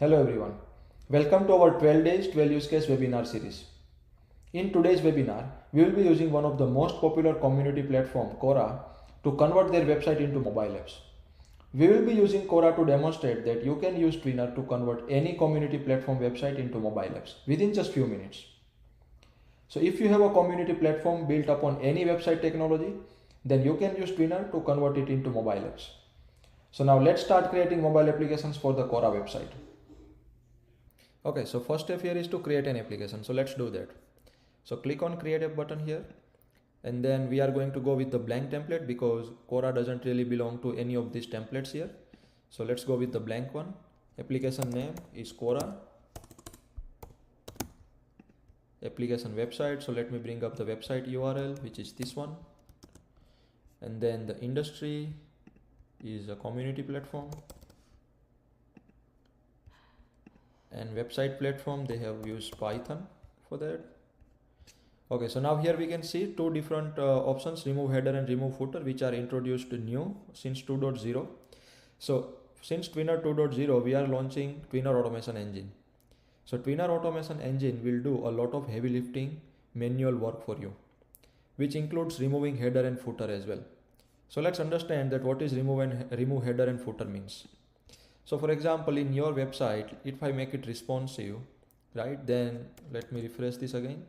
Hello everyone. Welcome to our 12 days 12 use case webinar series. In today's webinar, we will be using one of the most popular community platform, Quora, to convert their website into mobile apps. We will be using Quora to demonstrate that you can use Twinr to convert any community platform website into mobile apps within just few minutes. So if you have a community platform built upon any website technology, then you can use Twinr to convert it into mobile apps. So now let's start creating mobile applications for the Quora website. Okay, so first step here is to create an application. So let's do that. So click on create app button here, and then we are going to go with the blank template because Quora doesn't really belong to any of these templates here. So let's go with the blank one. Application name is Quora. Application website. So let me bring up the website URL, which is this one. And then the industry is a community platform. And website platform, they have used Python for that. Okay, so now here we can see two different options, remove header and remove footer, which are introduced new since 2.0. So since Twinr 2.0, we are launching Twinr automation engine. So Twinr automation engine will do a lot of heavy lifting manual work for you, which includes removing header and footer as well. So let's understand that what is remove header and footer means. So for example, in your website, if I make it responsive, right, then let me refresh this again.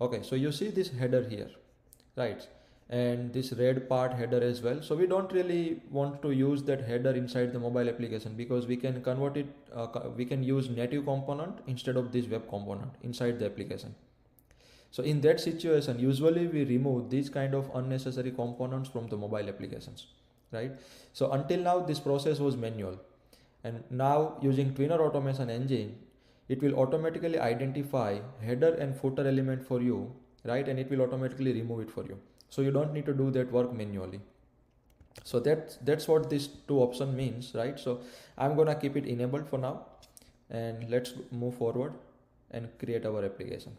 Okay, so you see this header here, right, and this red part header as well. So we don't really want to use that header inside the mobile application because we can convert it, we can use native component instead of this web component inside the application. So in that situation, usually we remove these kind of unnecessary components from the mobile applications, right? So until now, this process was manual. And now using Twinr automation engine, it will automatically identify header and footer element for you, right? And it will automatically remove it for you. So you don't need to do that work manually. So that's what this two option means, right? So I'm gonna keep it enabled for now, and let's move forward and create our application.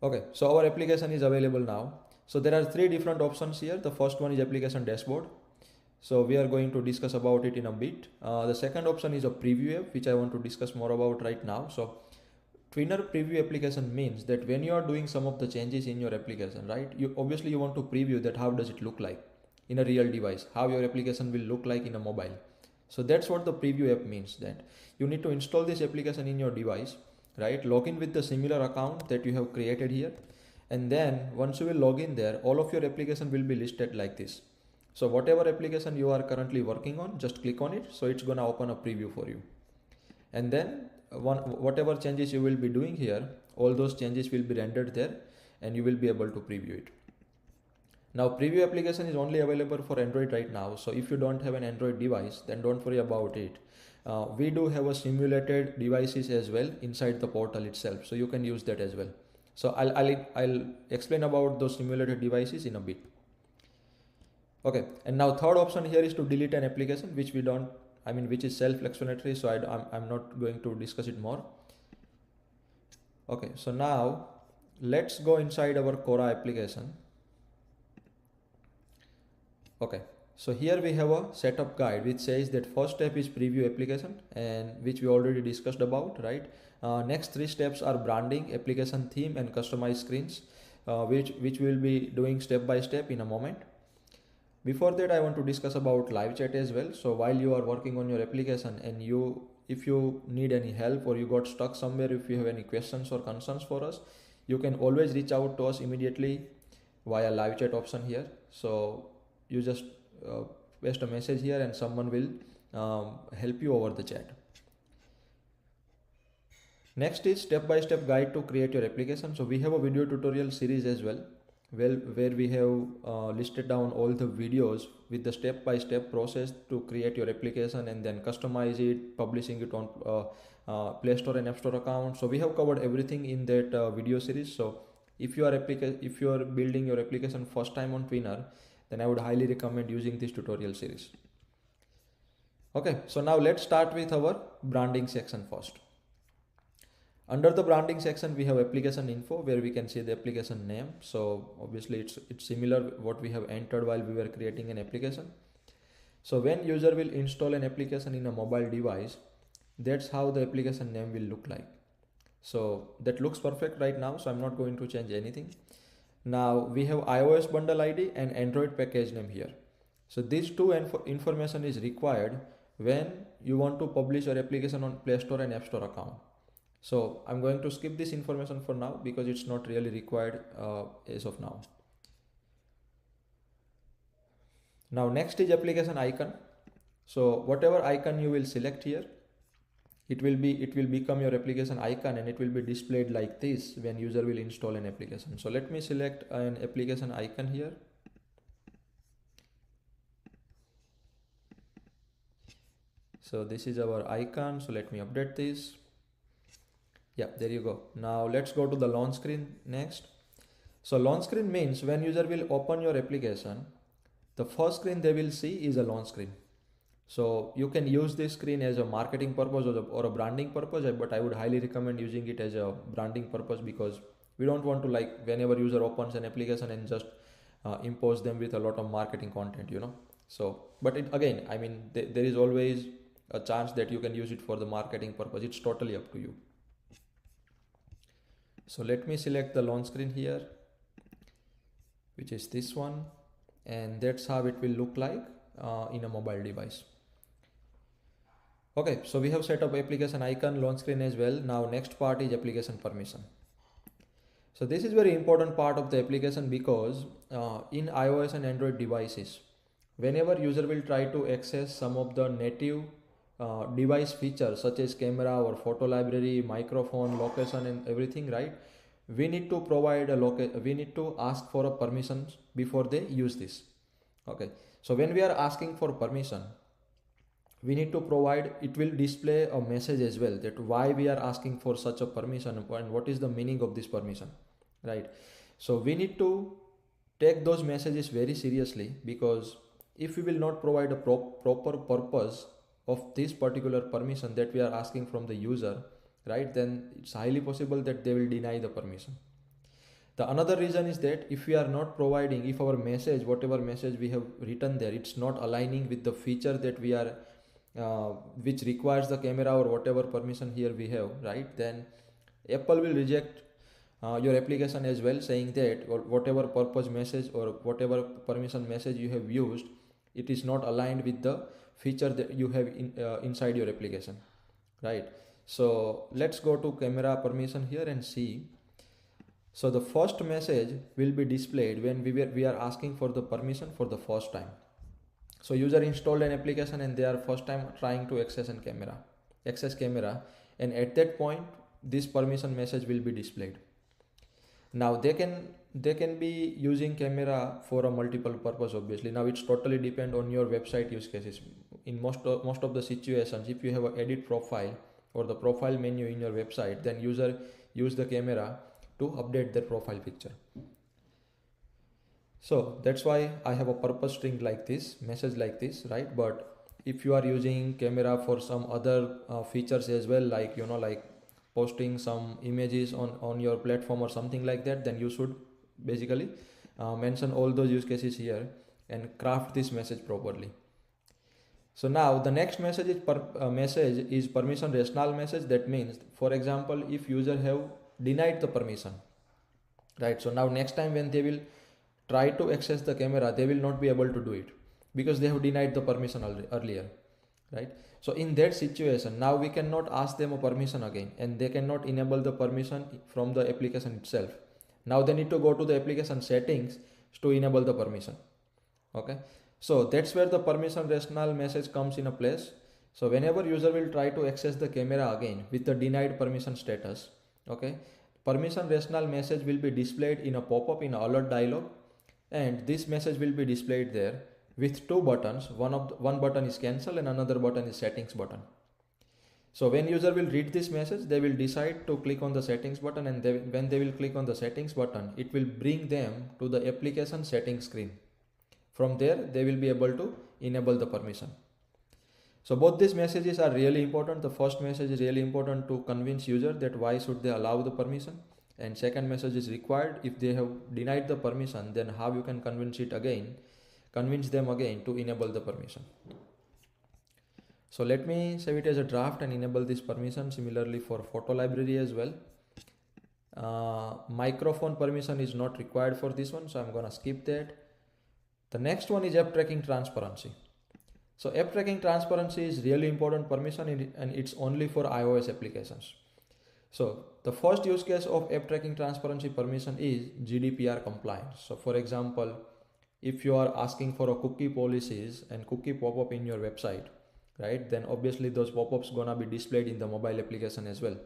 Okay, so our application is available now. So there are three different options here. The first one is application dashboard. So we are going to discuss about it in a bit. The second option is a preview app, which I want to discuss more about right now. So Twinr preview application means that when you are doing some of the changes in your application, right, you obviously you want to preview that how does it look like in a real device, how your application will look like in a mobile. So that's what the preview app means, that you need to install this application in your device, right, log in with the similar account that you have created here. And then once you will log in there, all of your application will be listed like this. So whatever application you are currently working on, just click on it. So it's gonna open a preview for you. And then whatever changes you will be doing here, all those changes will be rendered there and you will be able to preview it. Now preview application is only available for Android right now. So if you don't have an Android device, then don't worry about it. We do have a simulated devices as well inside the portal itself. So you can use that as well. So I'll explain about those simulated devices in a bit. Okay, and now third option here is to delete an application, which we don't, which is self-explanatory, so I'm not going to discuss it more. Okay, so now let's go inside our Quora application. Okay, so here we have a setup guide which says that first step is preview application, and which we already discussed about, right? Next three steps are branding, application theme, and customize screens, which we'll be doing step by step in a moment. Before that, I want to discuss about live chat as well. So while you are working on your application and if you need any help or you got stuck somewhere, if you have any questions or concerns for us, you can always reach out to us immediately via live chat option here. So you just paste a message here and someone will help you over the chat. Next is step-by-step guide to create your application. So we have a video tutorial series as well, where we have listed down all the videos with the step-by-step process to create your application and then customize it, publishing it on Play Store and App Store account. So we have covered everything in that video series. So if you are building your application first time on Twinr, then I would highly recommend using this tutorial series. Okay, so now let's start with our branding section first. Under the branding section, we have application info where we can see the application name. So obviously it's similar what we have entered while we were creating an application. So when user will install an application in a mobile device, that's how the application name will look like. So that looks perfect right now, so I'm not going to change anything. Now we have iOS bundle ID and Android package name here. So these two information is required when you want to publish your application on Play Store and App Store account. So I'm going to skip this information for now because it's not really required as of now. Now next is application icon. So whatever icon you will select here, it will become your application icon, and it will be displayed like this when user will install an application. So let me select an application icon here. So this is our icon. So let me update this. Yeah, there you go. Now let's go to the launch screen next. So launch screen means when user will open your application, the first screen they will see is a launch screen. So you can use this screen as a marketing purpose or a branding purpose, but I would highly recommend using it as a branding purpose, because we don't want to, like, whenever user opens an application and just impose them with a lot of marketing content, you know. So, but again, I mean, there is always a chance that you can use it for the marketing purpose. It's totally up to you. So let me select the launch screen here, which is this one, and that's how it will look like in a mobile device. Okay, so we have set up application icon, launch screen as well. Now next part is application permission. So this is very important part of the application, because in iOS and Android devices, whenever user will try to access some of the native device features such as camera or photo library, microphone, location and everything, right? We need to provide we need to ask for a permissions before they use this. Okay, so when we are asking for permission, we need to provide, it will display a message as well, that why we are asking for such a permission and what is the meaning of this permission, right? So we need to take those messages very seriously, because if we will not provide a proper purpose of this particular permission that we are asking from the user, right, then it's highly possible that they will deny the permission. The another reason is that if we are not providing, if our message, whatever message we have written there, it's not aligning with the feature that we are which requires the camera or whatever permission here we have, right, then Apple will reject your application as well, saying that or whatever purpose message or whatever permission message you have used, it is not aligned with the feature that you have inside your application, right? So let's go to camera permission here and see. So the first message will be displayed when we are asking for the permission for the first time. So user installed an application and they are first time trying to access camera, and at that point this permission message will be displayed. Now they can be using camera for a multiple purpose, obviously. Now it's totally depend on your website use cases. In most of the situations, if you have an edit profile or the profile menu in your website, then user use the camera to update their profile picture. So that's why I have a purpose string like this, message like this, right? But if you are using camera for some other features as well, like, you know, like posting some images on your platform or something like that, then you should basically mention all those use cases here and craft this message properly. So now the next message is permission rationale message. That means, for example, if user have denied the permission, right? So now next time when they will try to access the camera, they will not be able to do it because they have denied the permission earlier, right? So in that situation, now we cannot ask them a permission again, and they cannot enable the permission from the application itself. Now they need to go to the application settings to enable the permission. Okay, so that's where the permission rationale message comes in a place. So whenever user will try to access the camera again with the denied permission status, okay, permission rationale message will be displayed in a pop-up in alert dialog, and this message will be displayed there with two buttons. One button is cancel and another button is settings button. So when user will read this message, they will decide to click on the settings button, and when they will click on the settings button, it will bring them to the application settings screen. From there, they will be able to enable the permission. So both these messages are really important. The first message is really important to convince user that why should they allow the permission, and second message is required if they have denied the permission, then how you can convince convince them again to enable the permission. So let me save it as a draft and enable this permission. Similarly for photo library as well. Microphone permission is not required for this one, so I'm gonna skip that. The next one is app tracking transparency. So app tracking transparency is really important permission and it's only for iOS applications. So the first use case of app tracking transparency permission is GDPR compliance. So for example, if you are asking for a cookie policies and cookie pop-up in your website, right, then obviously those pop-ups gonna be displayed in the mobile application as well.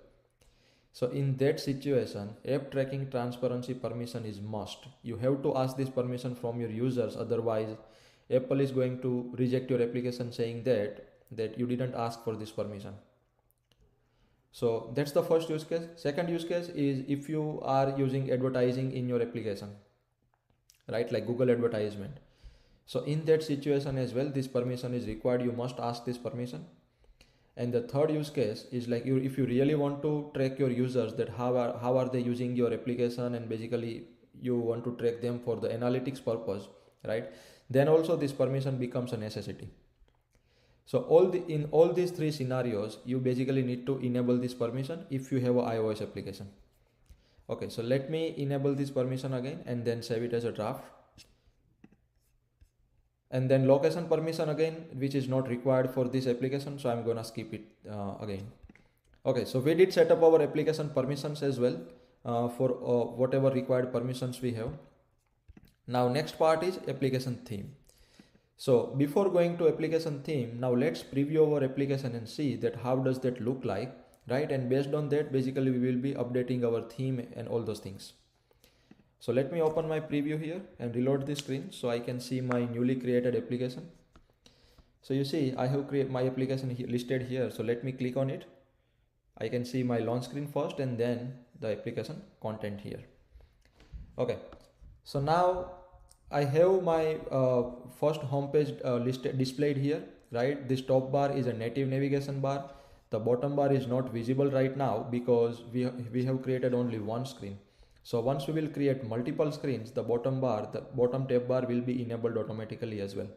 So in that situation, app tracking transparency permission is must. You have to ask this permission from your users, otherwise Apple is going to reject your application saying that you didn't ask for this permission. So that's the first use case. Second use case is if you are using advertising in your application, right, like Google advertisement. So in that situation as well, this permission is required. You must ask this permission. And the third use case is like if you really want to track your users, that how are they using your application, and basically you want to track them for the analytics purpose, right? Then also this permission becomes a necessity. So in all these three scenarios, you basically need to enable this permission if you have an iOS application. Okay, so let me enable this permission again and then save it as a draft. And then location permission again, which is not required for this application, so I'm gonna skip it again. Okay, so we did set up our application permissions as well for whatever required permissions we have. Now next part is application theme. So before going to application theme, now let's preview our application and see that how does that look like, right? And based on that, basically we will be updating our theme and all those things. So let me open my preview here and reload the screen so I can see my newly created application. So you see I have created my application listed here. So let me click on it. I can see my launch screen first and then the application content here. Okay, so now I have my first homepage listed displayed here, right? This top bar is a native navigation bar. The bottom bar is not visible right now because we have created only one screen. So once we will create multiple screens, the bottom tab bar will be enabled automatically as well.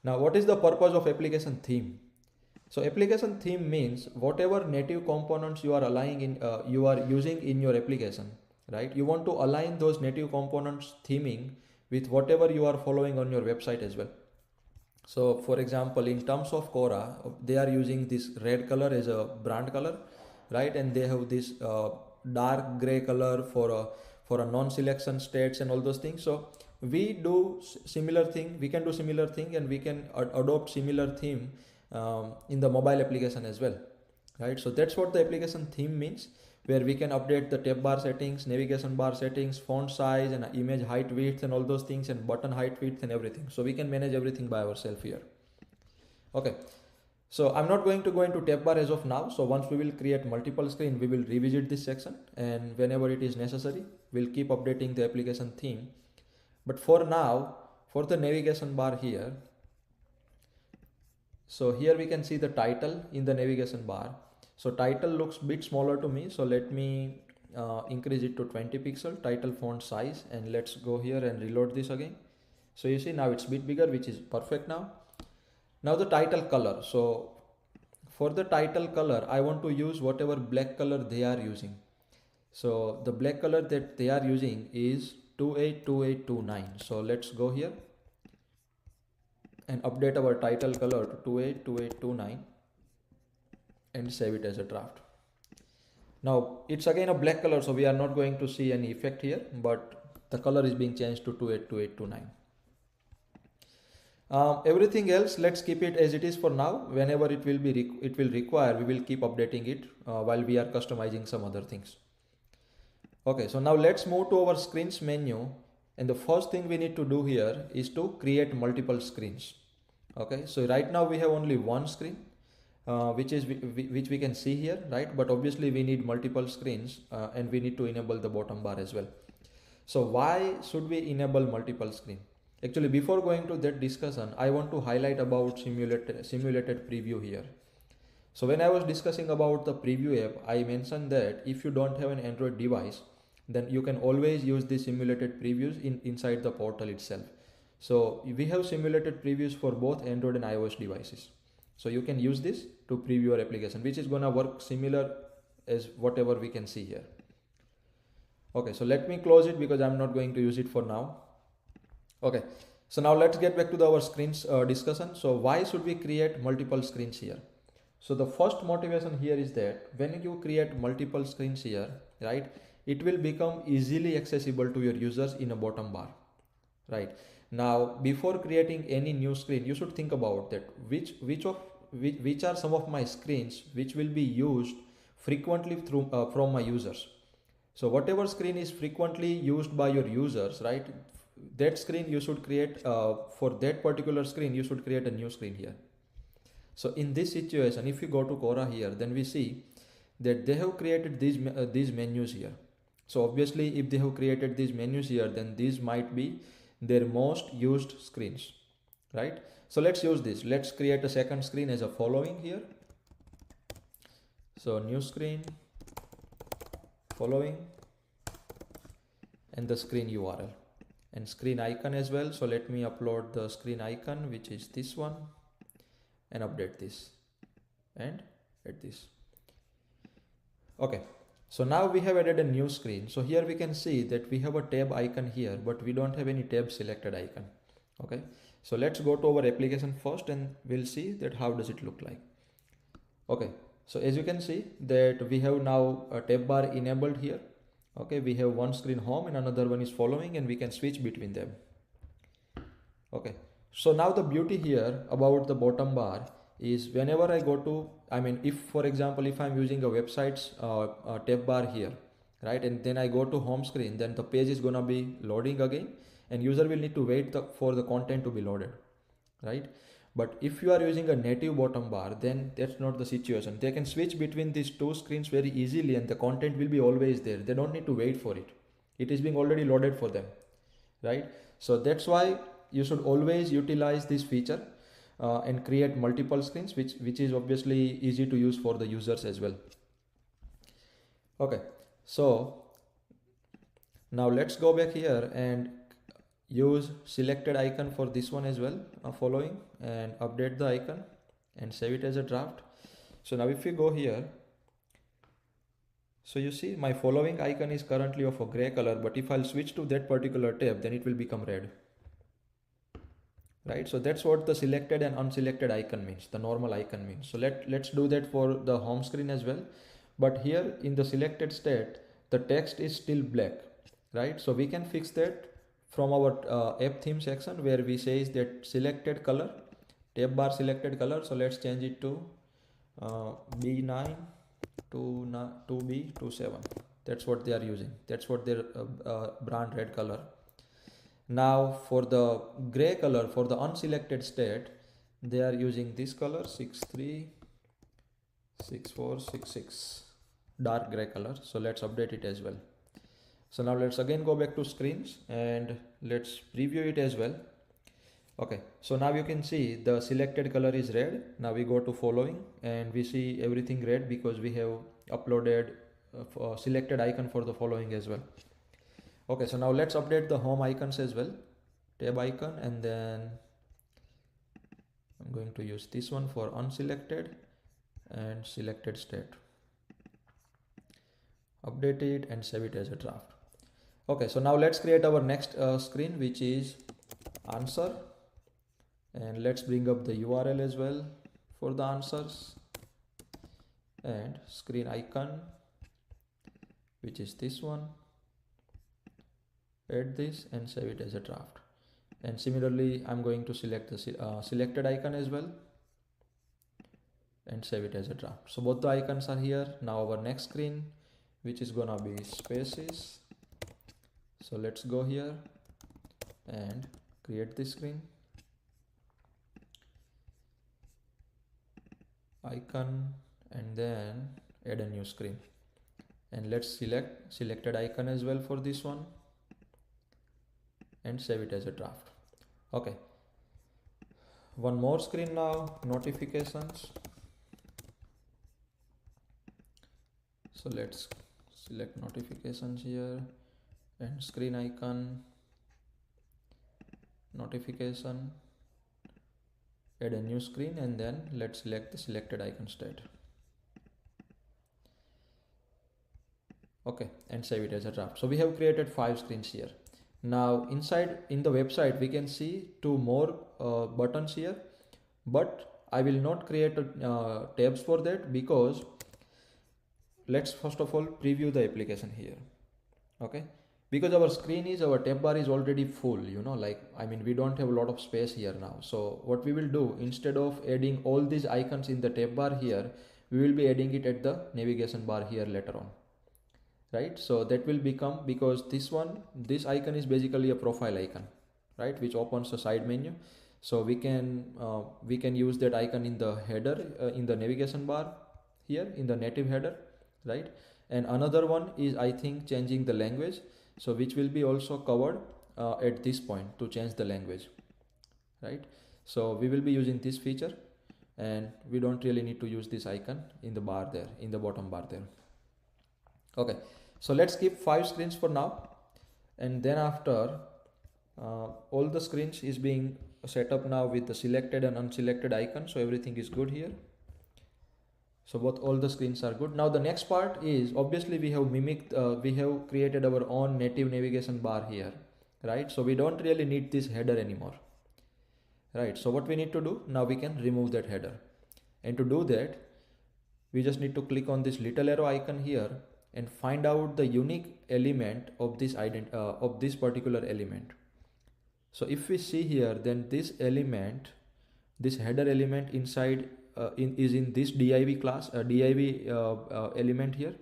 Now, what is the purpose of application theme? So application theme means whatever native components you are using in your application, right? You want to align those native components theming with whatever you are following on your website as well. So for example, in terms of Quora, they are using this red color as a brand color, right? And they have this dark gray color for a non-selection states and all those things. So we do similar thing, we can do similar thing, and we can adopt similar theme in the mobile application as well, right? So that's what the application theme means, where we can update the tab bar settings, navigation bar settings, font size and image height, width and all those things, and button height, width and everything. So we can manage everything by ourselves here. Okay. So I'm not going to go into tab bar as of now. So once we will create multiple screen, we will revisit this section, and whenever it is necessary, we'll keep updating the application theme. But for now, for the navigation bar here, so here we can see the title in the navigation bar. So title looks a bit smaller to me. So let me increase it to 20 pixel title font size, and let's go here and reload this again. So you see now it's a bit bigger, which is perfect now. Now the title color. So for the title color, I want to use whatever black color they are using. So the black color that they are using is 282829. So let's go here and update our title color to 282829 and save it as a draft. Now it's again a black color, so we are not going to see any effect here, but the color is being changed to 282829. Everything else, let's keep it as it is for now. Whenever it will require, we will keep updating it while we are customizing some other things. Okay, so now let's move to our screens menu, and the first thing we need to do here is to create multiple screens. Okay, so right now we have only one screen, which we can see here, right? But obviously we need multiple screens, and we need to enable the bottom bar as well. So why should we enable multiple screen? Actually, before going to that discussion, I want to highlight about simulated preview here. So when I was discussing about the preview app, I mentioned that if you don't have an Android device, then you can always use the simulated previews inside the portal itself. So we have simulated previews for both Android and iOS devices. So you can use this to preview your application, which is gonna work similar as whatever we can see here. Okay, so let me close it because I'm not going to use it for now. Okay, so now let's get back to our screens discussion. So why should we create multiple screens here? So the first motivation here is that when you create multiple screens here, right, it will become easily accessible to your users in a bottom bar, right? Now, before creating any new screen, you should think about that which are some of my screens which will be used frequently through from my users. So whatever screen is frequently used by your users, right? That screen you should create for that particular screen. You should create a new screen here. So in this situation, if you go to Quora here, then we see that they have created these menus here. So obviously, if they have created these menus here, then these might be their most used screens, right? So let's use this. Let's create a second screen as a following here. So new screen, following, and the screen URL and screen icon as well. So let me upload the screen icon, which is this one, and update this and add this. Okay, so now we have added a new screen. So here we can see that we have a tab icon here, but we don't have any tab selected icon. Okay, so let's go to our application first and we'll see that how does it look like. Okay, so as you can see that we have now a tab bar enabled here. Okay, we have one screen home and another one is following, and we can switch between them. Okay, so now the beauty here about the bottom bar is whenever I go to, I mean, if for example, if I'm using a website's tab bar here, right, and then I go to home screen, then the page is gonna be loading again, and user will need to wait for the content to be loaded, right? But if you are using a native bottom bar, then that's not the situation. They can switch between these two screens very easily, and the content will be always there. They don't need to wait for it. It is being already loaded for them, right? So that's why you should always utilize this feature and create multiple screens, which is obviously easy to use for the users as well. Okay, so now let's go back here and use selected icon for this one as well, following, and update the icon and save it as a draft. So now if you go here, so you see my following icon is currently of a gray color, but if I'll switch to that particular tab, then it will become red, right? So that's what the selected and unselected icon means, the normal icon means. So let's do that for the home screen as well. But here in the selected state, the text is still black, right? So we can fix that from our app theme section, where we say that selected color, tab bar selected color. So let's change it to B9 to B27. That's what they are using. That's what their brand red color. Now for the gray color, for the unselected state, they are using this color 636466, dark gray color. So let's update it as well. So now let's again go back to screens and let's preview it as well. Okay, so now you can see the selected color is red. Now we go to following and we see everything red because we have uploaded selected icon for the following as well. Okay, so now let's update the home icons as well, tab icon, and then I'm going to use this one for unselected and selected state. Update it and save it as a draft. Okay, so now let's create our next screen, which is answer, and let's bring up the URL as well for the answers, and screen icon, which is this one. Add this and save it as a draft. And similarly, I'm going to select the selected icon as well and save it as a draft. So both the icons are here. Now our next screen, which is gonna be spaces. So let's go here and create this screen. Icon, and then add a new screen. And let's select selected icon as well for this one and save it as a draft. Okay, one more screen now, notifications. So let's select notifications here and screen icon notification, add a new screen, and then let's select the selected icon state. Okay, and save it as a draft. So we have created 5 screens here. Now inside in the website we can see 2 more buttons here, but I will not create tabs for that, because let's first of all preview the application here. Okay, because our screen is, our tab bar is already full, you know, like, I mean, we don't have a lot of space here now. So what we will do, instead of adding all these icons in the tab bar here, we will be adding it at the navigation bar here later on, right? So that will become, because this icon is basically a profile icon, right, which opens a side menu. So we can use that icon in the header, in the navigation bar here, in the native header, right? And another one is, I think, changing the language, so which will be also covered at this point, to change the language, right? So we will be using this feature, and we don't really need to use this icon in the bar there, in the bottom bar there. Okay, so let's keep 5 screens for now, and then after all the screens is being set up now with the selected and unselected icon, so everything is good here. So both, all the screens are good. Now the next part is, obviously we have mimicked, we have created our own native navigation bar here, right? So we don't really need this header anymore, right? So what we need to do now, we can remove that header, and to do that we just need to click on this little arrow icon here and find out the unique element of this particular element. So if we see here, then this element, this header element inside is in this div class, div element here,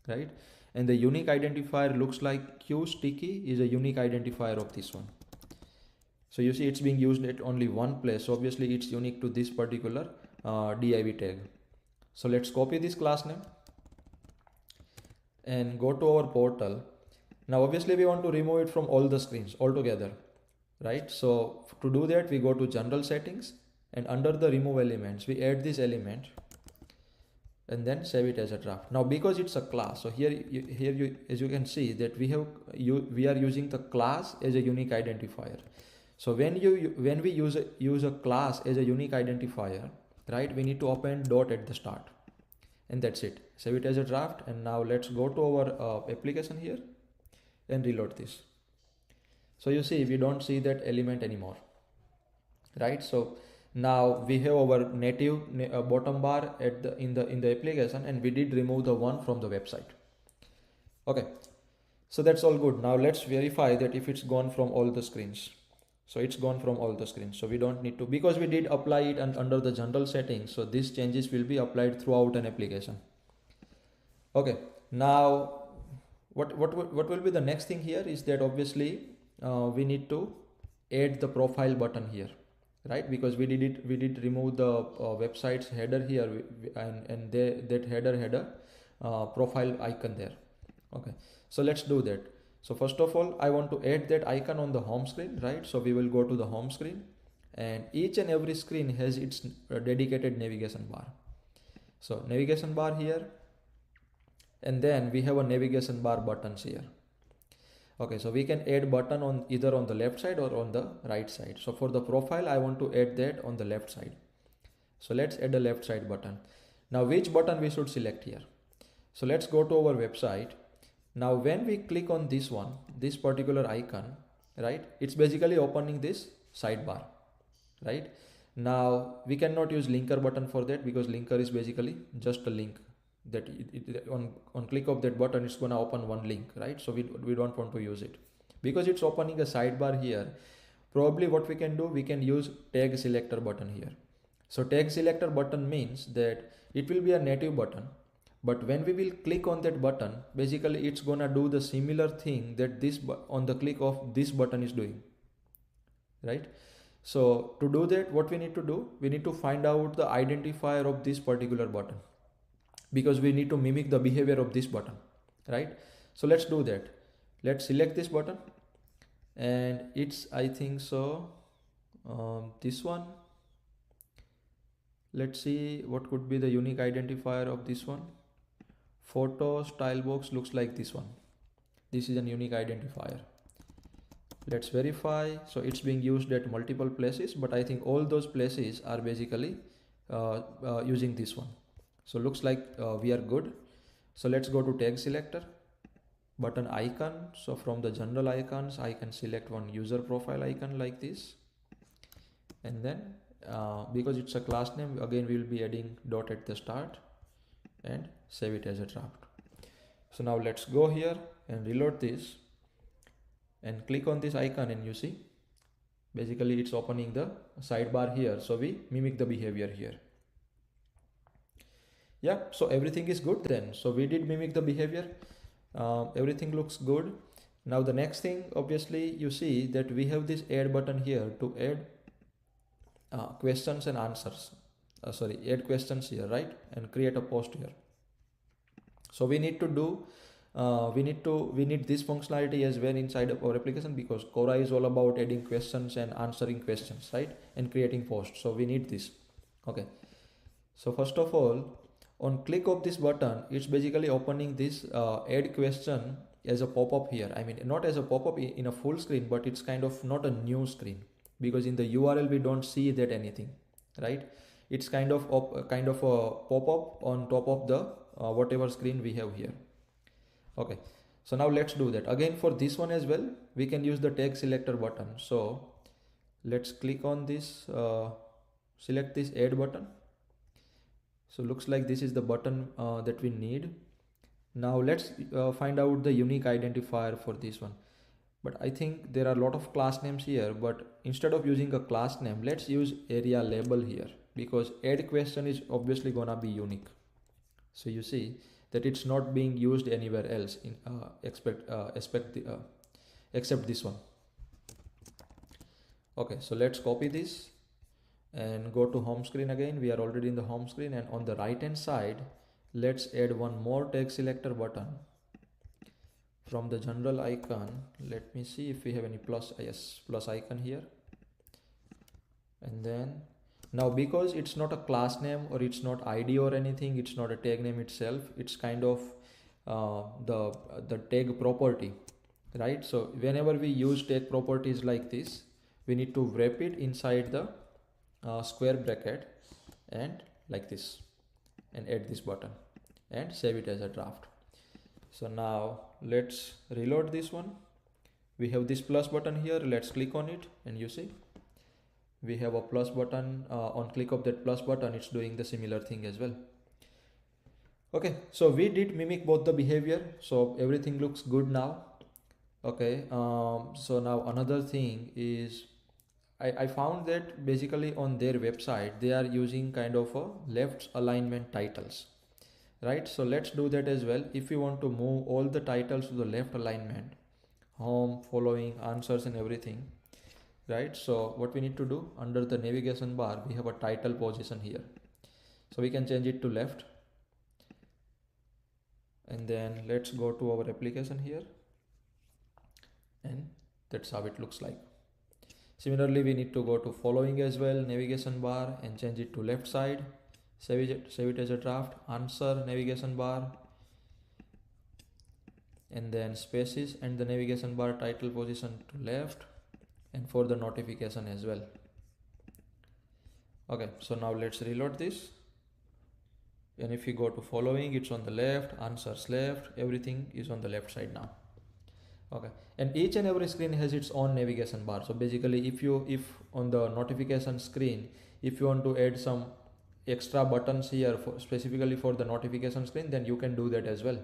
right? And the unique identifier looks like q sticky is a unique identifier of this one. So you see it's being used at only one place, so obviously it's unique to this particular div tag. So let's copy this class name and go to our portal. Now obviously we want to remove it from all the screens altogether, right? So to do that, we go to general settings, and under the remove elements we add this element, and then save it as a draft. Now because it's a class, so here you as you can see that we are using the class as a unique identifier. So when we use a class as a unique identifier, right, we need to append dot at the start, and that's it. Save it as a draft, and now let's go to our application here and reload this. So you see we don't see that element anymore, right? So now we have our native bottom bar at the in the application, and we did remove the one from the website. Okay, so that's all good. Now let's verify that if it's gone from all the screens. So it's gone from all the screens, so we don't need to, because we did apply it and under the general settings, so these changes will be applied throughout an application. Okay, now what will be the next thing here is that obviously we need to add the profile button here, right? Because we did remove the website's header here, and that header had a profile icon there. Okay, so let's do that. So first of all, I want to add that icon on the home screen, right? So we will go to the home screen, and each and every screen has its dedicated navigation bar. So navigation bar here, and then we have a navigation bar buttons here. Okay, so we can add button on either on the left side or on the right side. So for the profile, I want to add that on the left side. So let's add a left side button. Now which button we should select here? So let's go to our website. Now when we click on this one, this particular icon, right, it's basically opening this sidebar, right? Now we cannot use linker button for that, because linker is basically just a link that on click of that button it's gonna open one link, right? So we don't want to use it because it's opening a sidebar here. Probably what we can do, we can use tag selector button here. So tag selector button means that it will be a native button, but when we will click on that button, basically it's gonna do the similar thing that this on the click of this button is doing, right? So to do that, what we need to do, we need to find out the identifier of this particular button, because we need to mimic the behavior of this button, right? So let's do that. Let's select this button, and it's, I think so, this one. Let's see what could be the unique identifier of this one. Photo style box looks like this one. This is a unique identifier. Let's verify. So it's being used at multiple places, but I think all those places are basically using this one. So looks like we are good. So let's go to tag selector, button icon. So from the general icons, I can select one user profile icon like this. And then because it's a class name, again we will be adding dot at the start and save it as a draft. So now let's go here and reload this and click on this icon, and you see basically it's opening the sidebar here. So we mimic the behavior here. Yeah, so everything is good then. So we did mimic the behavior. Everything looks good. Now the next thing, obviously you see that we have this add button here to add questions and answers. Add questions here, right? And create a post here. So we need to do we need this functionality as well inside of our application, because Quora is all about adding questions and answering questions, right? And creating posts. So we need this. Okay. So first of all, on click of this button, it's basically opening this add question as a pop-up here. I mean, not as a pop-up in a full screen, but it's kind of not a new screen, because in the URL we don't see that anything, right? It's kind of a pop-up on top of the whatever screen we have here. Okay, so now let's do that again. For this one as well, we can use the tag selector button. So let's click on this, select this add button. So looks like this is the button that we need. Now let's find out the unique identifier for this one. But I think there are a lot of class names here, but instead of using a class name, let's use area label here, because add question is obviously gonna be unique. So you see that it's not being used anywhere else in except this one. Okay, so let's copy this and go to home screen again. We are already in the home screen, and on the right hand side, let's add one more tag selector button from the general icon. Let me see if we have any plus. Yes, plus icon here. And then now, because it's not a class name or it's not ID or anything, it's not a tag name itself, it's kind of the tag property, right? So whenever we use tag properties like this, we need to wrap it inside the square bracket and like this, and add this button and save it as a draft. So now let's reload this one. We have this plus button here. Let's click on it, and you see we have a plus button. On click of that plus button, it's doing the similar thing as well. Okay, so we did mimic both the behavior, so everything looks good now. Okay, so now another thing is I found that basically on their website they are using kind of a left alignment titles, right? So let's do that as well. If you want to move all the titles to the left alignment, home, following, answers and everything, right? So what we need to do, under the navigation bar we have a title position here, so we can change it to left. And then let's go to our application here, and that's how it looks like. Similarly, we need to go to following as well, navigation bar, and change it to left side. Save it as a draft. Answer, navigation bar, and then spaces and the navigation bar title position to left, and for the notification as well. Okay, so now let's reload this. And if you go to following, it's on the left, answers left, everything is on the left side now. Okay, and each and every screen has its own navigation bar. So basically, if on the notification screen, if you want to add some extra buttons here specifically for the notification screen, then you can do that as well,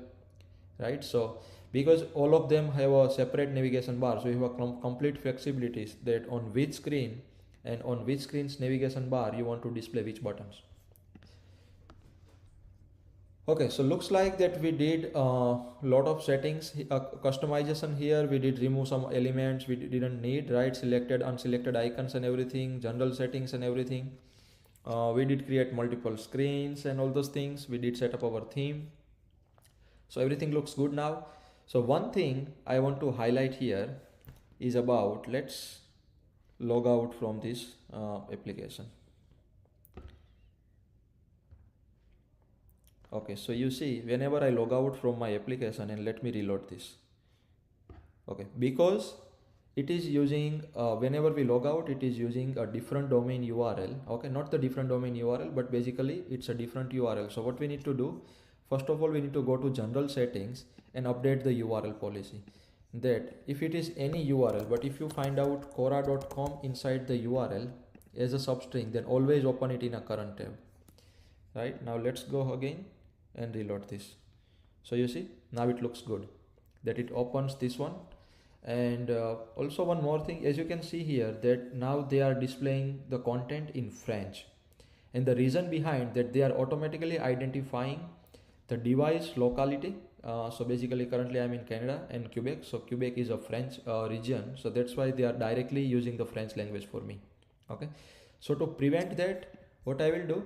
right? So because all of them have a separate navigation bar, so you have a complete flexibilities that on which screen and on which screen's navigation bar you want to display which buttons. Okay, so looks like that we did a lot of settings, customization here. We did remove some elements we didn't need, right? Selected, unselected icons and everything, general settings and everything. We did create multiple screens and all those things. We did set up our theme. So everything looks good now. So one thing I want to highlight here is about, let's log out from this application. Okay, so you see, whenever I log out from my application, and let me reload this. Okay, because it is using whenever we log out, it is using a different domain URL. Okay, not the different domain URL, but basically it's a different URL. So what we need to do, first of all, we need to go to general settings and update the URL policy, that if it is any URL, but if you find out Quora.com inside the URL as a substring, then always open it in a current tab. Right, now let's go again and reload this. So you see, now it looks good that it opens this one. And also one more thing, as you can see here, that now they are displaying the content in French, and the reason behind that, they are automatically identifying the device locality. So basically currently I'm in Canada and Quebec, so Quebec is a French region, so that's why they are directly using the French language for me. Okay, so to prevent that, what I will do,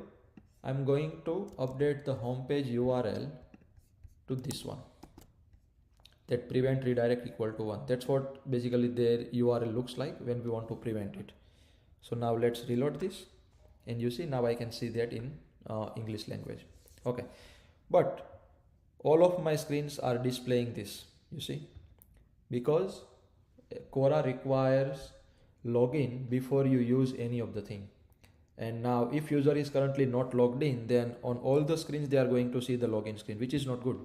I'm going to update the homepage URL to this one, that prevent redirect equal to 1. That's what basically their URL looks like when we want to prevent it. So now let's reload this, and you see now I can see that in English language. Okay, but all of my screens are displaying this, you see, because Quora requires login before you use any of the thing. And now if user is currently not logged in, then on all the screens they are going to see the login screen, which is not good,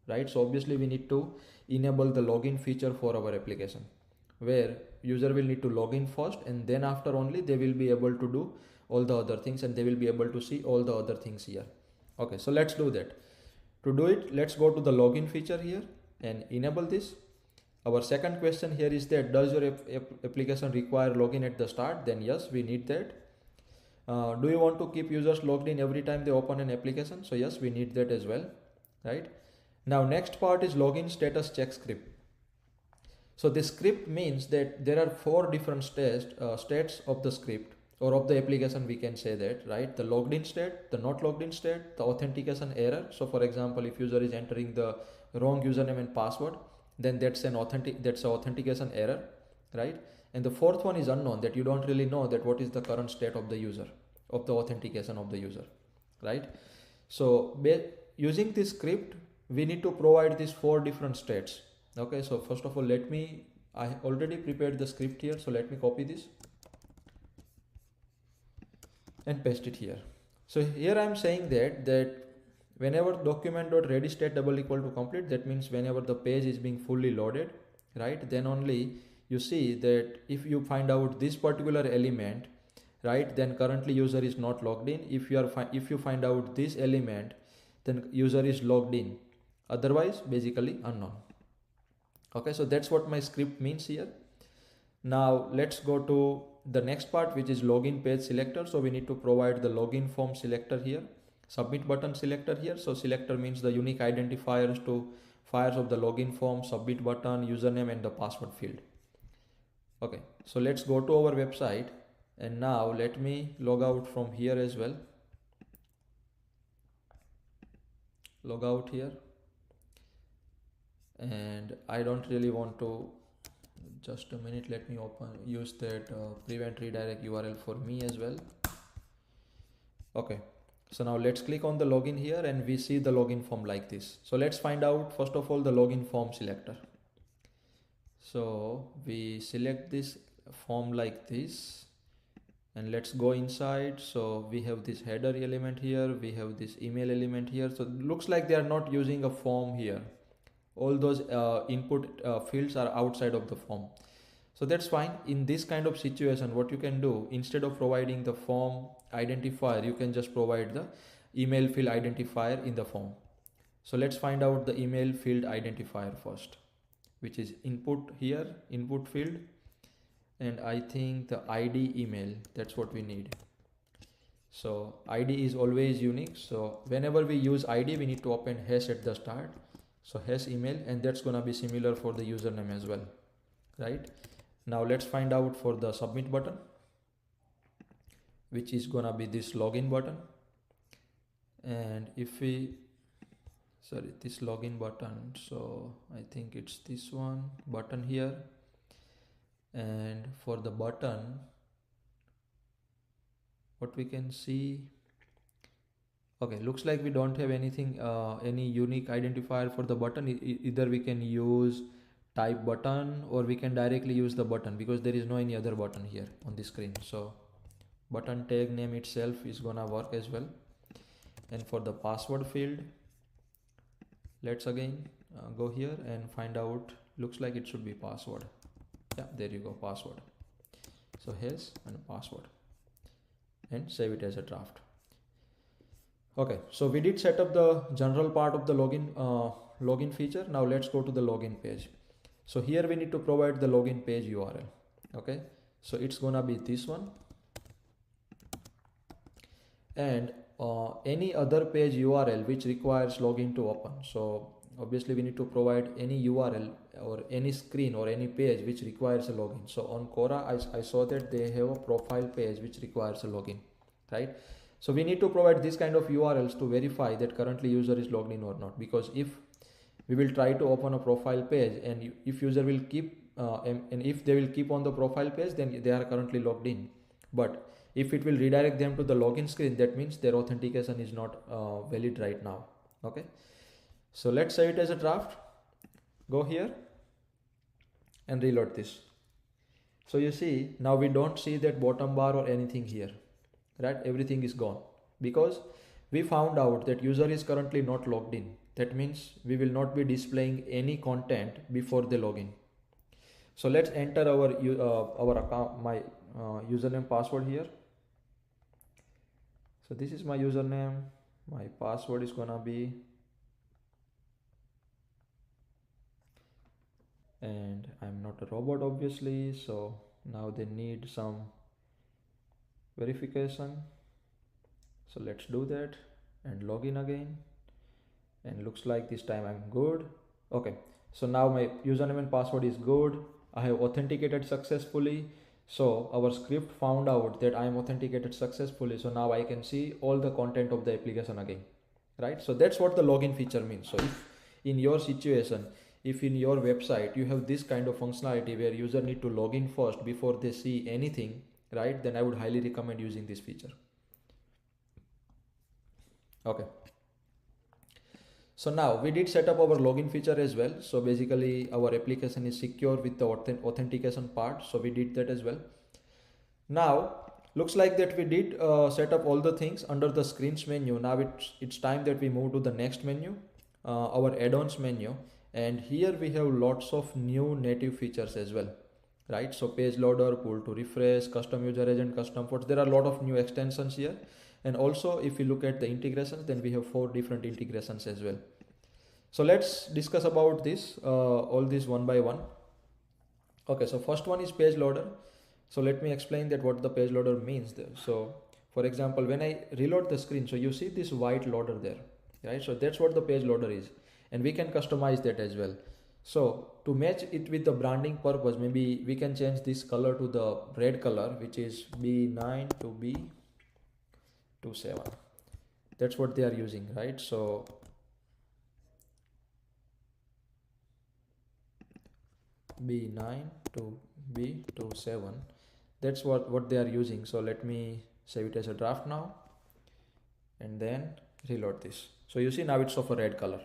right? So obviously we need to enable the login feature for our application, where user will need to log in first, and then after only they will be able to do all the other things, and they will be able to see all the other things here. Okay, so let's do that. To do it, let's go to the login feature here and enable this. Our second question here is that, does your application require login at the start? Then yes, we need that. Do you want to keep users logged in every time they open an application? So yes, we need that as well, right? Now next part is login status check script. So this script means that there are 4 different states of the script, or of the application, we can say that, right? The logged in state, the not logged in state, the authentication error. So for example, if user is entering the wrong username and password, then that's an authentication error, right? And the fourth one is unknown, that you don't really know that what is the current state of the user, of the authentication of the user, right? So using this script, we need to provide these 4 different states. Okay, so first of all, I already prepared the script here, so let me copy this and paste it here. So here I'm saying that whenever document.ready state double equal to complete, that means whenever the page is being fully loaded, right, then only you see that if you find out this particular element, right, then currently user is not logged in. If you find out this element, then user is logged in, otherwise basically unknown. Okay, so that's what my script means here. Now let's go to the next part, which is login page selector. So we need to provide the login form selector here, submit button selector here. So selector means the unique identifiers of the login form, submit button, username, and the password field. Okay, so let's go to our website, and now let me log out from here as well. Log out here, and I don't really want to, just a minute, let me use that prevent redirect URL for me as well. Okay, so now let's click on the login here, and we see the login form like this. So let's find out first of all the login form selector. So we select this form like this, and let's go inside. So we have this header element here, we have this email element here. So it looks like they are not using a form here. All those input fields are outside of the form. So that's fine. In this kind of situation, what you can do, instead of providing the form identifier, you can just provide the email field identifier in the form. So let's find out the email field identifier first, which is input here, input field, and I think the ID email, that's what we need. So ID is always unique. So whenever we use ID, we need to open hash at the start. So hash email, and that's gonna be similar for the username as well, right? Now let's find out for the submit button, which is gonna be this login button. And if we, sorry, this login button, so I think it's this one button here. And for the button, what we can see, okay, looks like we don't have anything, any unique identifier for the button. Either we can use type button, or we can directly use the button because there is no any other button here on the screen. So button tag name itself is gonna work as well. And for the password field, let's again go here and find out. Looks like it should be password. Yeah, there you go, password. So here's and password, and save it as a draft. Okay, so we did set up the general part of the login feature. Now let's go to the login page. So here we need to provide the login page URL. Okay, so it's gonna be this one, and any other page URL which requires login to open. So obviously we need to provide any URL or any screen or any page which requires a login. So on Quora, I saw that they have a profile page which requires a login, right? So we need to provide this kind of URLs to verify that currently user is logged in or not, because if we will try to open a profile page and if user will keep and if they will keep on the profile page, then they are currently logged in. But if it will redirect them to the login screen, that means their authentication is not valid right now. Okay, so let's save it as a draft. Go here and reload this. So you see, now we don't see that bottom bar or anything here, right? Everything is gone because we found out that user is currently not logged in. That means we will not be displaying any content before they log in. So let's enter our account, my username password here. So this is my username. My password is gonna be, and I'm not a robot obviously, so now they need some verification. So let's do that and log in again, and looks like this time I'm good. Okay, so now my username and password is good. I have authenticated successfully. So our script found out that I am authenticated successfully. So now I can see all the content of the application again, right? So that's what the login feature means. So if in your situation, if in your website you have this kind of functionality where user need to log in first before they see anything, right, then I would highly recommend using this feature. Okay, so now we did set up our login feature as well. So basically our application is secure with the authentication part. So we did that as well. Now looks like that we did set up all the things under the screens menu. Now it's time that we move to the next menu, our add-ons menu. And here we have lots of new native features as well, right? So page loader, pull to refresh, custom user agent, custom fonts. There are a lot of new extensions here. And also if you look at the integrations, then we have 4 different integrations as well. So let's discuss about this, all these one by one. Okay, so first one is page loader. So let me explain that what the page loader means there. So for example, when I reload the screen, so you see this white loader there, right? So that's what the page loader is. And we can customize that as well. So to match it with the branding purpose, maybe we can change this color to the red color, which is B9 to B27. That's what they are using, right? So B9 to B27, that's what they are using. So let me save it as a draft now and then reload this. So you see now it's of a red color.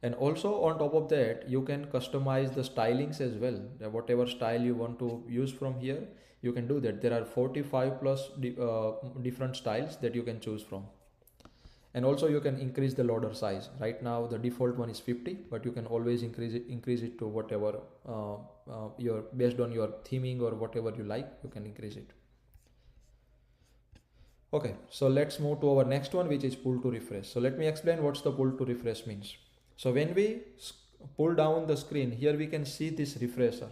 And also on top of that, you can customize the stylings as well. Whatever style you want to use from here, you can do that. There are 45 plus different styles that you can choose from. And also you can increase the loader size. Right now the default one is 50, but you can always increase it to whatever based on your theming or whatever you like, you can increase it. Okay, so let's move to our next one, which is pull to refresh. So let me explain what's the pull to refresh means. So when we pull down the screen here, we can see this refresher,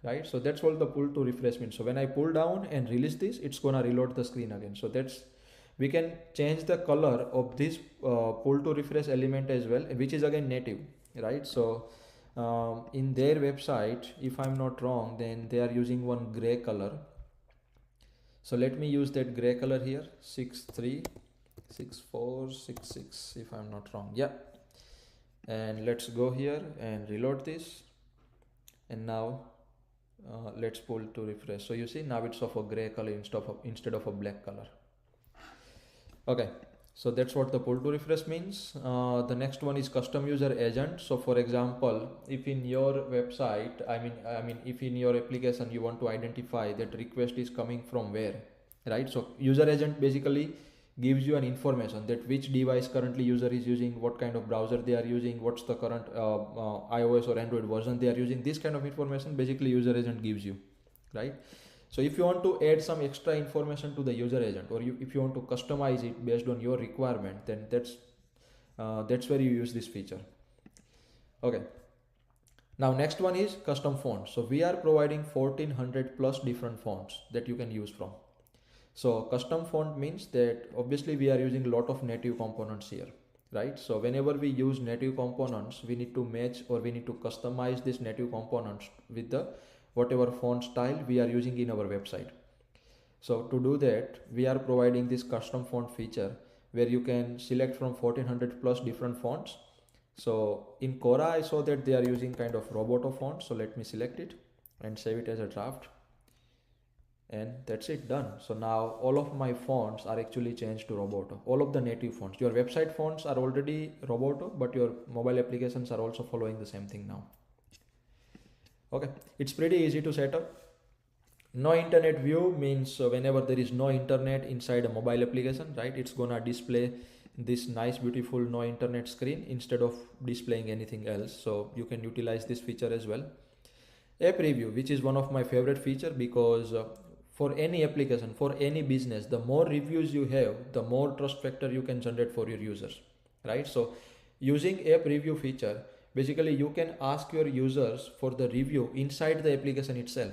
right? So that's what the pull to refresh means. So when I pull down and release this, it's gonna reload the screen again. So that's, we can change the color of this pull to refresh element as well, which is again native, right? So in their website, if I'm not wrong, then they are using one gray color. So let me use that gray color here, 636466, if I'm not wrong. Yeah. And let's go here and reload this. And now let's pull to refresh. So you see now it's of a gray color instead of a black color. Okay, So that's what the pull to refresh means. The next one is custom user agent. So for example, if in your website, if in your application you want to identify that request is coming from where, right? So user agent basically gives you an information that which device currently user is using, what kind of browser they are using, what's the current iOS or Android version they are using. This kind of information basically user agent gives you, right? So if you want to add some extra information to the user agent, or if you want to customize it based on your requirement, then that's where you use this feature. Okay. Now next one is custom fonts. So we are providing 1400 plus different fonts that you can use from. So custom font means that obviously we are using a lot of native components here, right? So whenever we use native components, we need to match or we need to customize these native components with the whatever font style we are using in our website. So to do that, we are providing this custom font feature where you can select from 1400 plus different fonts. So in Quora, I saw that they are using kind of Roboto font. So let me select it and save it as a draft. And that's it, done. So now all of my fonts are actually changed to Roboto. All of the native fonts. Your website fonts are already Roboto, but your mobile applications are also following the same thing now. Okay, it's pretty easy to set up. No internet view means whenever there is no internet inside a mobile application, right? It's gonna display this nice beautiful no internet screen instead of displaying anything else. So you can utilize this feature as well. App review, which is one of my favorite feature, because for any application, for any business, the more reviews you have, the more trust factor you can generate for your users, right? So using app review feature, basically you can ask your users for the review inside the application itself.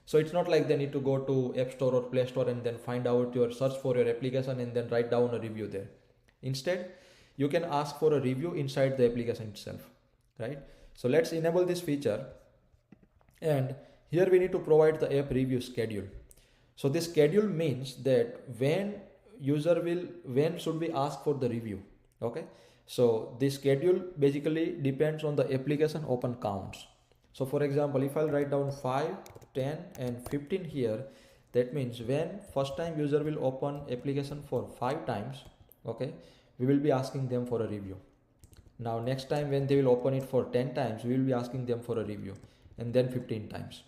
So it's not like they need to go to App Store or Play Store and then find out your search for your application and then write down a review there. Instead, you can ask for a review inside the application itself, right? So let's enable this feature. And here we need to provide the app review schedule. So this schedule means that when should we ask for the review? Okay. So this schedule basically depends on the application open counts. So for example, if I'll write down 5, 10 and 15 here, that means when first time user will open application for 5 times, okay, we will be asking them for a review. Now next time when they will open it for 10 times, we will be asking them for a review, and then 15 times.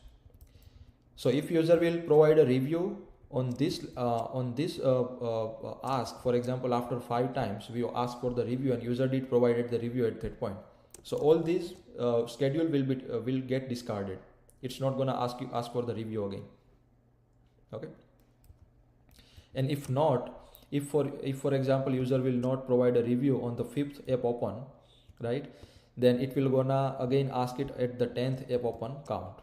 So if user will provide a review on this ask, for example, after 5 times we ask for the review and user did provided the review at that point. So all these schedule will get discarded. It's not gonna ask for the review again. Okay. And if not, if for example user will not provide a review on the 5th app open, right, then it will gonna again ask it at the 10th app open count.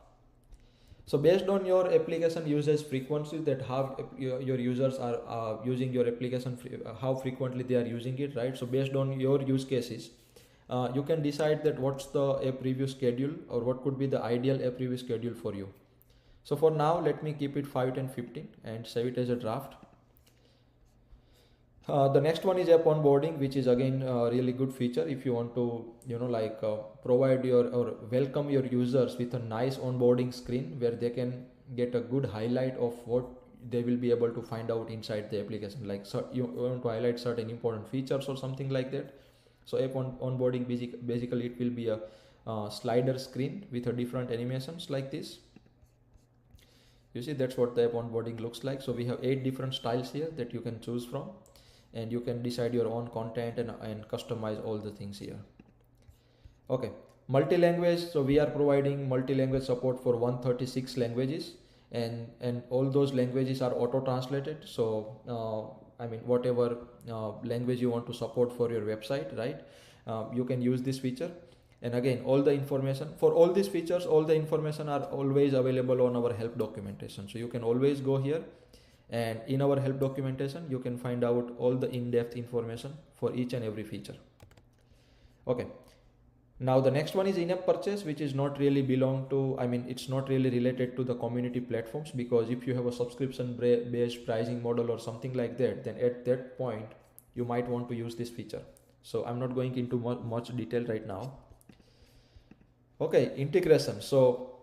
So based on your application usage frequency, that how your users are using your application, how frequently they are using it, right? So based on your use cases, you can decide that what's the app review schedule or what could be the ideal app review schedule for you. So for now, let me keep it 5, 10, 15 and save it as a draft. The next one is app onboarding, which is again a really good feature if you want to, provide or welcome your users with a nice onboarding screen where they can get a good highlight of what they will be able to find out inside the application. Like you want to highlight certain important features or something like that. So app onboarding basically it will be a slider screen with a different animations like this. You see, that's what the app onboarding looks like. So we have 8 different styles here that you can choose from, and you can decide your own content and customize all the things here. Okay, multi-language. So we are providing multi-language support for 136 languages, and all those languages are auto-translated. So whatever language you want to support for your website, right, you can use this feature. And again, all the information for all these features, all the information are always available on our help documentation. So you can always go here, and in our help documentation, you can find out all the in-depth information for each and every feature. Okay. Now the next one is in-app purchase, which is not really it's not really related to the community platforms, because if you have a subscription based pricing model or something like that, then at that point you might want to use this feature. So I'm not going into much detail right now. Okay, integration. So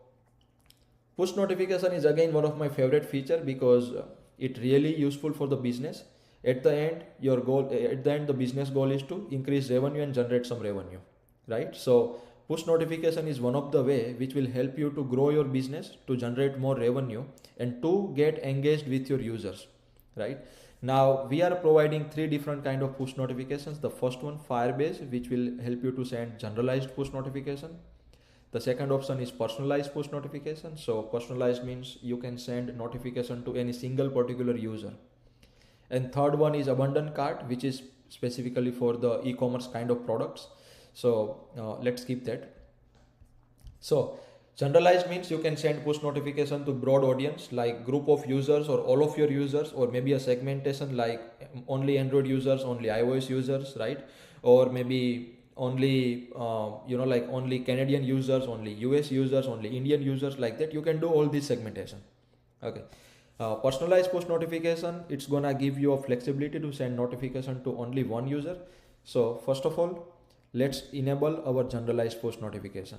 push notification is again one of my favorite feature because it really useful for the business. At the end, the business goal is to increase revenue and generate some revenue, right? So push notification is one of the way which will help you to grow your business, to generate more revenue, and to get engaged with your users, right? Now we are providing three different kind of push notifications. The first one, Firebase, which will help you to send generalized push notification. The second option is personalized push notification. So personalized means you can send notification to any single particular user. And third one is abundant cart, which is specifically for the e-commerce kind of products. So let's keep that. So generalized means you can send push notification to broad audience, like group of users or all of your users, or maybe a segmentation like only Android users, only iOS users, right? Or maybe only like only Canadian users, only US users, only Indian users, like that. You can do all this segmentation. Okay. Personalized push notification, it's gonna give you a flexibility to send notification to only one user. So first of all, let's enable our generalized push notification.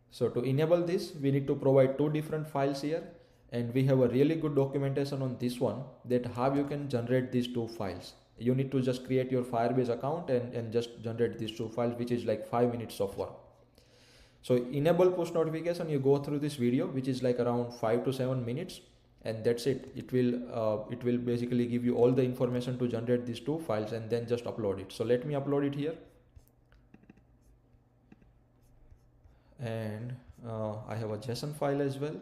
So to enable this, we need to provide two different files here, and we have a really good documentation on this one, that how you can generate these two files. You need to just create your Firebase account and just generate these two files, which is like 5 minutes of work. So enable push notification, you go through this video, which is like around 5 to 7 minutes, and that's it. It will basically give you all the information to generate these two files, and then just upload it. So let me upload it here. And I have a JSON file as well,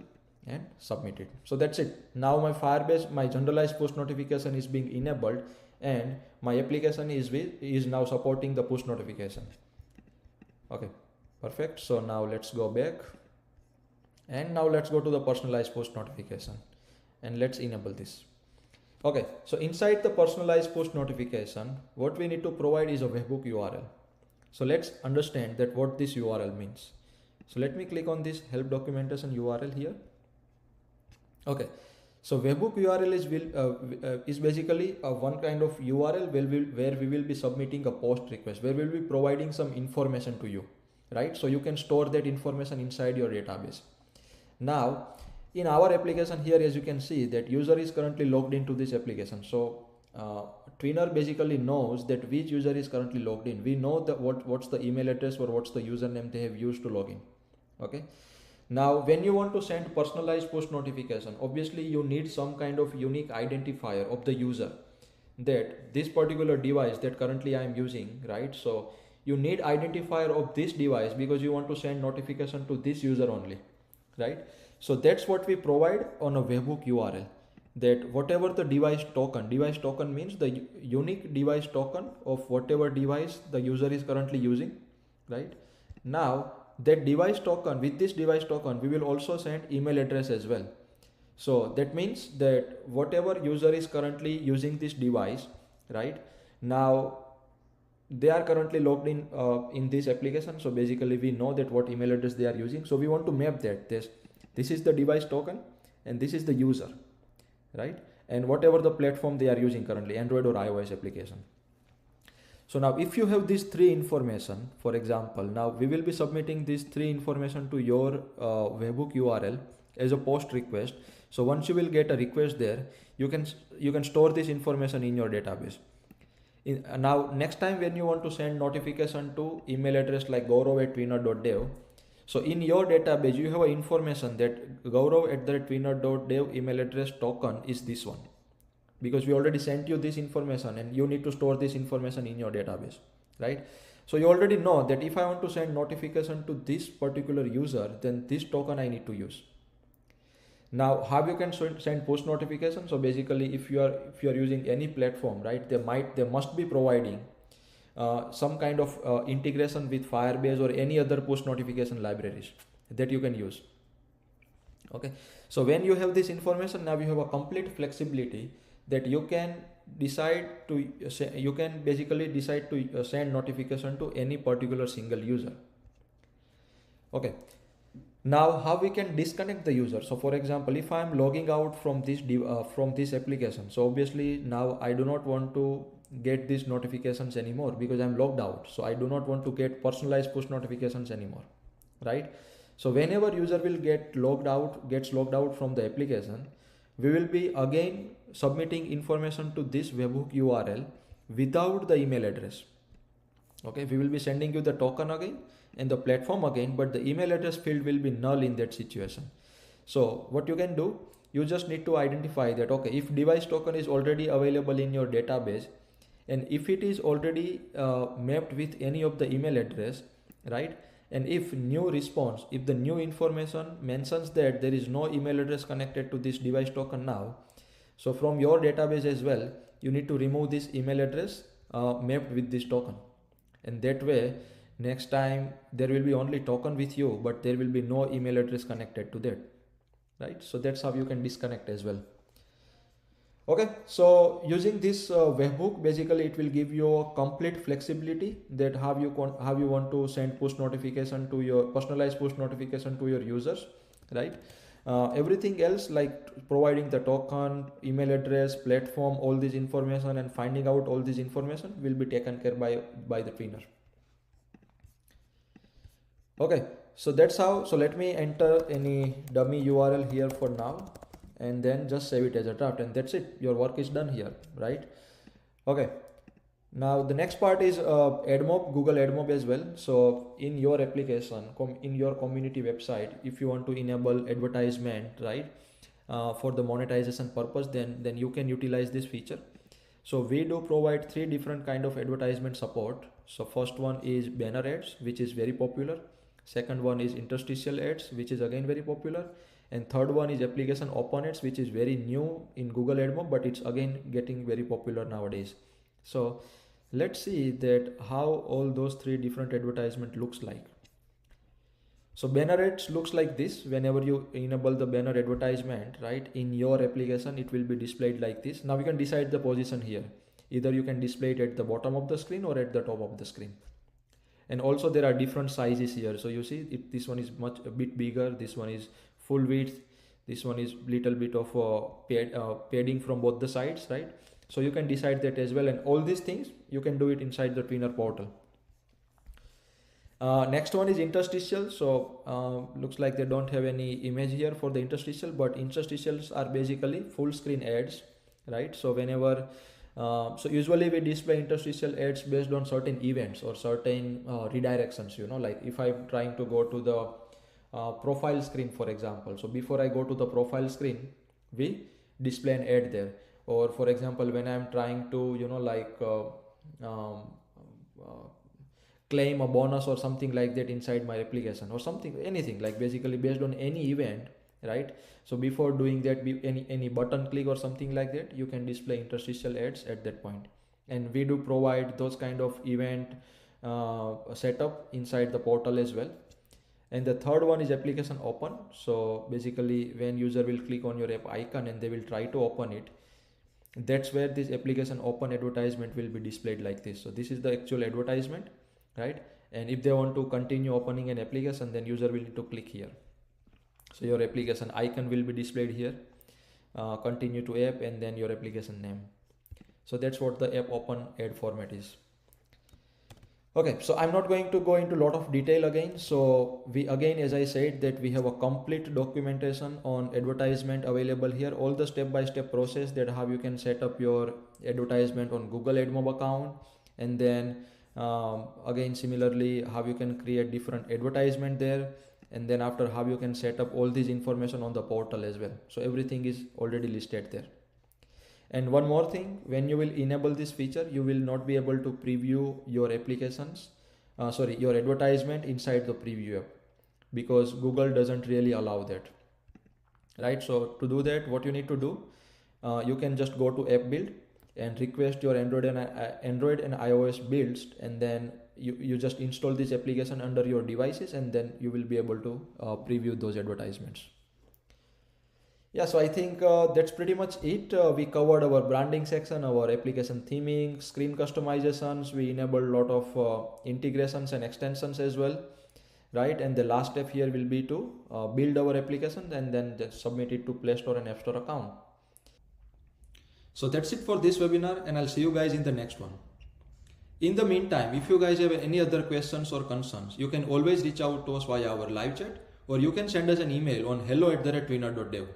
and submit it. So that's it. Now my Firebase, my generalized push notification is being enabled, and my application is now supporting the push notification. Okay, perfect. So now let's go back, and now let's go to the personalized push notification, and let's enable this. Okay, so inside the personalized push notification, what we need to provide is a webhook URL. So let's understand that what this URL means. So let me click on this help documentation URL here. Okay, so webhook URL is basically one kind of URL where we will be submitting a post request, where we'll be providing some information to you, right? So you can store that information inside your database. Now, in our application here, as you can see, that user is currently logged into this application. So Twinr basically knows that which user is currently logged in. We know that what's the email address or what's the username they have used to log in. Okay. Now, when you want to send personalized push notification, obviously you need some kind of unique identifier of the user, that this particular device that currently I am using, right? So you need identifier of this device because you want to send notification to this user only, right? So that's what we provide on a webhook URL, that whatever the device token means the unique device token of whatever device the user is currently using, right? Now that device token, with this device token, we will also send email address as well. So that means that whatever user is currently using this device, right? Now they are currently logged in this application. So basically we know that what email address they are using. So we want to map that this is the device token and this is the user, right? And whatever the platform they are using currently, Android or iOS application. So now if you have these three information, for example, now we will be submitting these three information to your webhook URL as a post request. So once you will get a request there, you can store this information in your database. Now next time when you want to send notification to email address like gaurav@twinr.dev, so in your database you have information that gaurav@twinr.dev email address token is this one, because we already sent you this information and you need to store this information in your database, right? So you already know that if I want to send notification to this particular user, then this token I need to use. Now how you can send push notification? So basically if you are using any platform, right, they must be providing some kind of integration with Firebase or any other push notification libraries that you can use. Okay, so when you have this information, now you have a complete flexibility that you can basically decide to send notification to any particular single user. Okay, now how we can disconnect the user? So for example, if I am logging out from this application, so obviously now I do not want to get these notifications anymore because I'm logged out. So I do not want to get personalized push notifications anymore, right? So whenever user will gets logged out from the application, we will be again submitting information to this webhook URL without the email address. Okay, we will be sending you the token again and the platform again, but the email address field will be null in that situation. So what you can do, you just need to identify that, okay, if device token is already available in your database, and if it is already mapped with any of the email address, right? And if new response, if the new information mentions that there is no email address connected to this device token now, so from your database as well, you need to remove this email address mapped with this token. And that way, next time there will be only token with you, but there will be no email address connected to that, right? So that's how you can disconnect as well. Okay, so using this webhook, basically it will give you a complete flexibility that how you want to send push notification to your personalized push notification to your users, right? Everything else like providing the token, email address, platform, all this information and finding out all this information will be taken care by the Twinr. Okay, so that's how. So let me enter any dummy URL here for now, and then just save it as a draft, and that's it. Your work is done here, right? Okay. Now the next part is AdMob, Google AdMob as well. So in your application, in your community website, if you want to enable advertisement, right, for the monetization purpose, then you can utilize this feature. So we do provide 3 different kind of advertisement support. So first one is banner ads, which is very popular. Second one is interstitial ads, which is again very popular. And third one is application open ads, which is very new in Google AdMob, but it's again getting very popular nowadays. So let's see that how all those 3 different advertisement looks like. So banner ads looks like this. Whenever you enable the banner advertisement, right, in your application, it will be displayed like this. Now you can decide the position here. Either you can display it at the bottom of the screen or at the top of the screen. And also there are different sizes here. So you see if this one is a bit bigger, this one is full width, this one is little bit of padding from both the sides, right? So you can decide that as well, and all these things you can do it inside the Twinr portal. Next one is interstitial. So looks like they don't have any image here for the interstitial, but interstitials are basically full screen ads, right? So whenever so usually we display interstitial ads based on certain events or certain redirections, you know, like if I'm trying to go to the profile screen, for example. So before I go to the profile screen, we display an ad there. Or for example, when I'm trying to, you know, like claim a bonus or something like that inside my application or something, anything like basically based on any event, right? So before doing that, any button click or something like that, you can display interstitial ads at that point. And we do provide those kind of event setup inside the portal as well. And the third one is application open. So basically when user will click on your app icon and they will try to open it, that's where this application open advertisement will be displayed like this. So this is the actual advertisement, right? And if they want to continue opening an application, then user will need to click here. So your application icon will be displayed here, continue to app, and then your application name. So that's what the app open ad format is. Okay, so I'm not going to go into a lot of detail again. So we again, as I said, that we have a complete documentation on advertisement available here, all the step-by-step process that how you can set up your advertisement on Google AdMob account, and then again similarly how you can create different advertisement there, and then after how you can set up all this information on the portal as well. So everything is already listed there. And one more thing, when you will enable this feature, you will not be able to preview your applications, your advertisement inside the preview app, because Google doesn't really allow that, right? So to do that, what you need to do, you can just go to app build and request your Android and iOS builds, and then you just install this application under your devices, and then you will be able to preview those advertisements. Yeah, so I think that's pretty much it. We covered our branding section, our application theming, screen customizations. We enabled a lot of integrations and extensions as well, right? And the last step here will be to build our application and then just submit it to Play Store and App Store account. So that's it for this webinar, and I'll see you guys in the next one. In the meantime, if you guys have any other questions or concerns, you can always reach out to us via our live chat, or you can send us an email on hello@twinr.dev.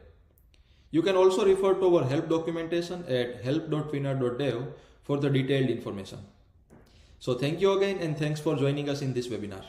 You can also refer to our help documentation at help.twinr.dev for the detailed information. So thank you again and thanks for joining us in this webinar.